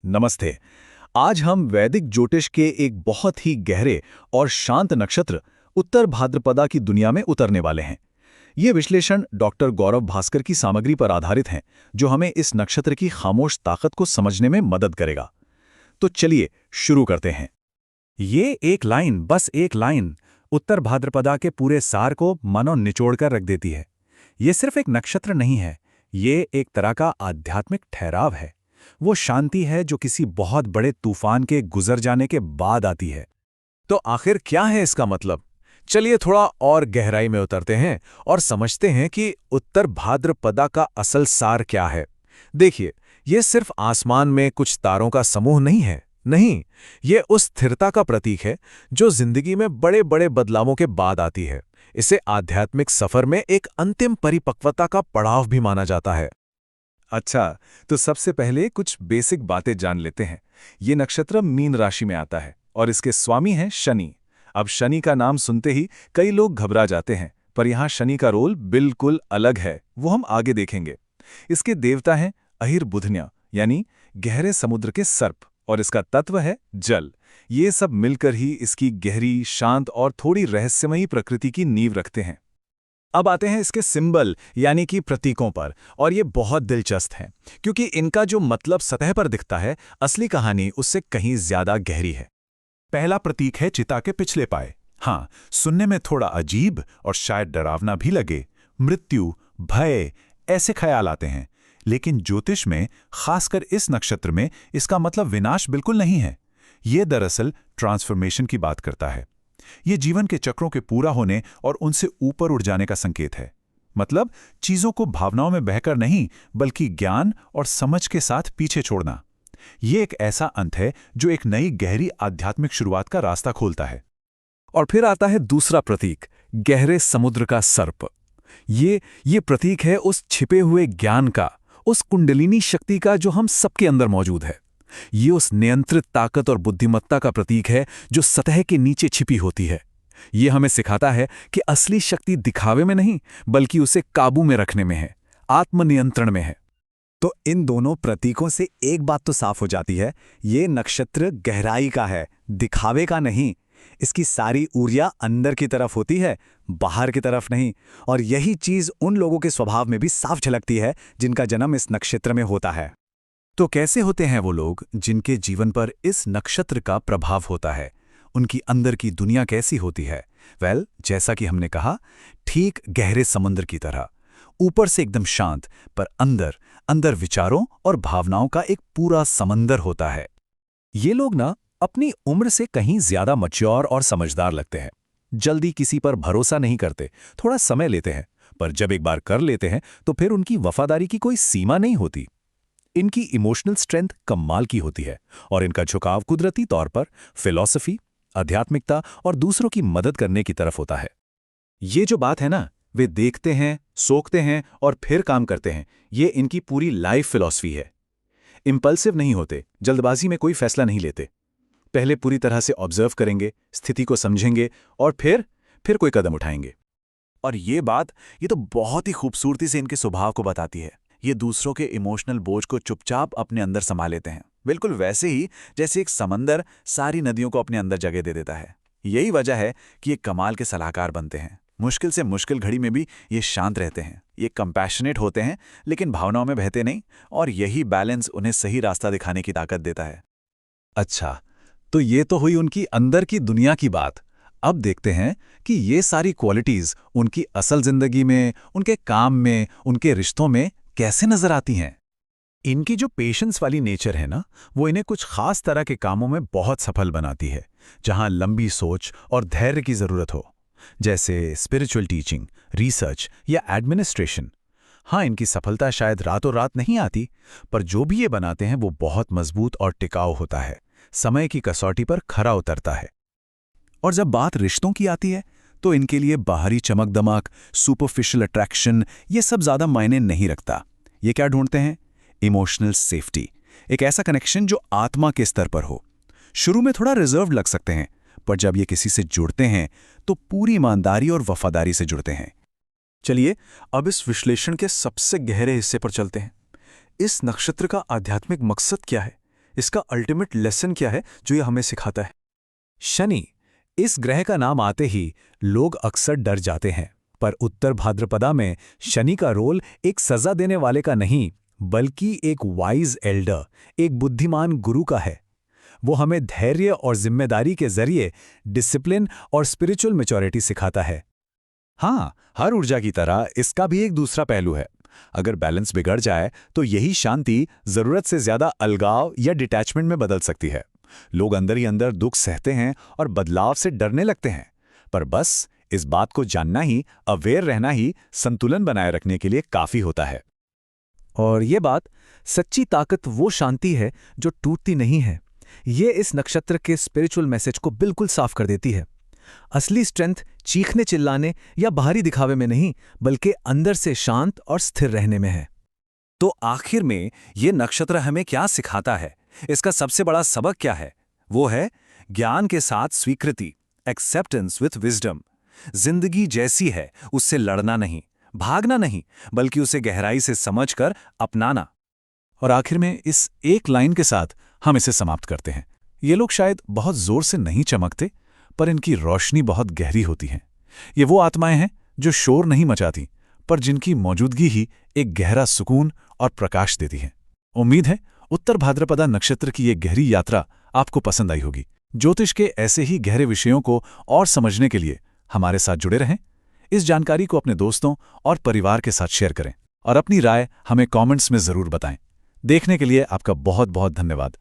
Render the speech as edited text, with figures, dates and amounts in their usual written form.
नमस्ते। आज हम वैदिक ज्योतिष के एक बहुत ही गहरे और शांत नक्षत्र उत्तर भाद्रपदा की दुनिया में उतरने वाले हैं। ये विश्लेषण डॉक्टर गौरव भास्कर की सामग्री पर आधारित हैं, जो हमें इस नक्षत्र की खामोश ताकत को समझने में मदद करेगा। तो चलिए शुरू करते हैं। ये एक लाइन, बस एक लाइन, उत्तर भाद्रपदा के पूरे सार को मानो निचोड़कर रख देती है। ये सिर्फ एक नक्षत्र नहीं है, ये एक तरह का आध्यात्मिक ठहराव है। वो शांति है जो किसी बहुत बड़े तूफान के गुजर जाने के बाद आती है। तो आखिर क्या है इसका मतलब? चलिए थोड़ा और गहराई में उतरते हैं और समझते हैं कि उत्तर भाद्रपदा का असल सार क्या है। देखिए, ये सिर्फ आसमान में कुछ तारों का समूह नहीं है। नहीं, ये उस स्थिरता का प्रतीक है जो जिंदगी में बड़े बड़े बदलावों के बाद आती है। इसे आध्यात्मिक सफर में एक अंतिम परिपक्वता का पड़ाव भी माना जाता है। अच्छा, तो सबसे पहले कुछ बेसिक बातें जान लेते हैं। ये नक्षत्र मीन राशि में आता है और इसके स्वामी हैं शनि। अब शनि का नाम सुनते ही कई लोग घबरा जाते हैं, पर यहाँ शनि का रोल बिल्कुल अलग है, वो हम आगे देखेंगे। इसके देवता हैं अहिर बुधन्या, यानी गहरे समुद्र के सर्प, और इसका तत्व है जल। ये सब मिलकर ही इसकी गहरी, शांत और थोड़ी रहस्यमयी प्रकृति की नींव रखते हैं। अब आते हैं इसके सिंबल यानी कि प्रतीकों पर, और ये बहुत दिलचस्प हैं, क्योंकि इनका जो मतलब सतह पर दिखता है, असली कहानी उससे कहीं ज्यादा गहरी है। पहला प्रतीक है चिता के पिछले पाए। हाँ, सुनने में थोड़ा अजीब और शायद डरावना भी लगे। मृत्यु, भय, ऐसे ख्याल आते हैं, लेकिन ज्योतिष में, खासकर इस नक्षत्र में, इसका मतलब विनाश बिल्कुल नहीं है। ये दरअसल ट्रांसफॉर्मेशन की बात करता है। ये जीवन के चक्रों के पूरा होने और उनसे ऊपर उड़ जाने का संकेत है। मतलब चीजों को भावनाओं में बहकर नहीं, बल्कि ज्ञान और समझ के साथ पीछे छोड़ना। ये एक ऐसा अंत है जो एक नई गहरी आध्यात्मिक शुरुआत का रास्ता खोलता है। और फिर आता है दूसरा प्रतीक, गहरे समुद्र का सर्प। ये प्रतीक है उस छिपे हुए ज्ञान का, उस कुंडलिनी शक्ति का जो हम सबके अंदर मौजूद है। ये उस नियंत्रित ताकत और बुद्धिमत्ता का प्रतीक है जो सतह के नीचे छिपी होती है। ये हमें सिखाता है कि असली शक्ति दिखावे में नहीं, बल्कि उसे काबू में रखने में है, आत्मनियंत्रण में है। तो इन दोनों प्रतीकों से एक बात तो साफ हो जाती है, ये नक्षत्र गहराई का है, दिखावे का नहीं। इसकी सारी ऊर्जा अंदर की तरफ होती है, बाहर की तरफ नहीं। और यही चीज उन लोगों के स्वभाव में भी साफ झलकती है जिनका जन्म इस नक्षत्र में होता है। तो कैसे होते हैं वो लोग जिनके जीवन पर इस नक्षत्र का प्रभाव होता है? उनकी अंदर की दुनिया कैसी होती है? जैसा कि हमने कहा, ठीक गहरे समुद्र की तरह, ऊपर से एकदम शांत, पर अंदर विचारों और भावनाओं का एक पूरा समंदर होता है। ये लोग ना अपनी उम्र से कहीं ज्यादा मैच्योर और समझदार लगते हैं। जल्दी किसी पर भरोसा नहीं करते, थोड़ा समय लेते हैं, पर जब एक बार कर लेते हैं तो फिर उनकी वफादारी की कोई सीमा नहीं होती। इनकी इमोशनल स्ट्रेंथ कमाल की होती है, और इनका झुकाव कुदरती तौर पर फिलॉसफी, आध्यात्मिकता और दूसरों की मदद करने की तरफ होता है। ये जो बात है ना, वे देखते हैं, सोचते हैं और फिर काम करते हैं, ये इनकी पूरी लाइफ फिलॉसफी है। इंपल्सिव नहीं होते, जल्दबाजी में कोई फैसला नहीं लेते। पहले पूरी तरह से ऑब्जर्व करेंगे, स्थिति को समझेंगे और फिर कोई कदम उठाएंगे। और ये तो बहुत ही खूबसूरती से इनके स्वभाव को बताती है। ये दूसरों के इमोशनल बोझ को चुपचाप अपने अंदर संभाल लेते हैं, बिल्कुल वैसे ही जैसे एक समंदर सारी नदियों को अपने अंदर जगह दे देता है। यही वजह है कि ये कमाल के सलाहकार बनते हैं। मुश्किल से मुश्किल घड़ी में भी ये शांत रहते हैं, ये कंपैशनेट होते हैं, लेकिन भावनाओं में बहते नहीं, और यही बैलेंस उन्हें सही रास्ता दिखाने की ताकत देता है। अच्छा, तो ये तो हुई उनकी अंदर की दुनिया की बात। अब देखते हैं कि ये सारी क्वालिटीज उनकी असल जिंदगी में, उनके काम में, उनके रिश्तों में कैसे नजर आती हैं। इनकी जो पेशेंस वाली नेचर है ना, वो इन्हें कुछ खास तरह के कामों में बहुत सफल बनाती है, जहां लंबी सोच और धैर्य की जरूरत हो, जैसे स्पिरिचुअल टीचिंग, रिसर्च या एडमिनिस्ट्रेशन। हाँ, इनकी सफलता शायद रातों रात नहीं आती, पर जो भी ये बनाते हैं वो बहुत मजबूत और टिकाऊ होता है, समय की कसौटी पर खरा उतरता है। और जब बात रिश्तों की आती है, तो इनके लिए बाहरी चमक दमक, सुपरफिशियल अट्रैक्शन, ये सब ज्यादा मायने नहीं रखता। ये क्या ढूंढते हैं? इमोशनल सेफ्टी, एक ऐसा कनेक्शन जो आत्मा के स्तर पर हो। शुरू में थोड़ा रिजर्व लग सकते हैं, पर जब ये किसी से जुड़ते हैं तो पूरी ईमानदारी और वफादारी से जुड़ते हैं। चलिए अब इस विश्लेषण के सबसे गहरे हिस्से पर चलते हैं। इस नक्षत्र का आध्यात्मिक मकसद क्या है? इसका अल्टीमेट लेसन क्या है जो ये हमें सिखाता है? शनि, इस ग्रह का नाम आते ही लोग अक्सर डर जाते हैं, पर उत्तर भाद्रपदा में शनि का रोल एक सजा देने वाले का नहीं, बल्कि एक वाइज एल्डर, एक बुद्धिमान गुरु का है। वो हमें धैर्य और जिम्मेदारी के जरिए डिसिप्लिन और स्पिरिचुअल मैच्योरिटी सिखाता है। हाँ, हर ऊर्जा की तरह इसका भी एक दूसरा पहलू है। अगर बैलेंस बिगड़ जाए तो यही शांति जरूरत से ज्यादा अलगाव या डिटैचमेंट में बदल सकती है। लोग अंदर ही अंदर दुख सहते हैं और बदलाव से डरने लगते हैं, पर बस इस बात को जानना ही, अवेयर रहना ही संतुलन बनाए रखने के लिए काफी होता है। और ये बात, सच्ची ताकत वो शांति है जो टूटती नहीं है। ये इस नक्षत्र के स्पिरिचुअल मैसेज को बिल्कुल साफ कर देती है। असली स्ट्रेंथ चीखने चिल्लाने या बाहरी दिखावे में नहीं, बल्कि अंदर से शांत और स्थिर रहने में है। तो आखिर में ये नक्षत्र हमें क्या सिखाता है? इसका सबसे बड़ा सबक क्या है? वो है ज्ञान के साथ स्वीकृति, एक्सेप्टेंस विथ विजडम। जिंदगी जैसी है उससे लड़ना नहीं, भागना नहीं, बल्कि उसे गहराई से समझकर अपनाना। और आखिर में इस एक लाइन के साथ हम इसे समाप्त करते हैं। ये लोग शायद बहुत जोर से नहीं चमकते, पर इनकी रोशनी बहुत गहरी होती है। ये वो आत्माएं हैं जो शोर नहीं मचाती, पर जिनकी मौजूदगी ही एक गहरा सुकून और प्रकाश देती है। उम्मीद है उत्तर भाद्रपदा नक्षत्र की ये गहरी यात्रा आपको पसंद आई होगी। ज्योतिष के ऐसे ही गहरे विषयों को और समझने के लिए हमारे साथ जुड़े रहें। इस जानकारी को अपने दोस्तों और परिवार के साथ शेयर करें और अपनी राय हमें कमेंट्स में जरूर बताएं। देखने के लिए आपका बहुत बहुत धन्यवाद।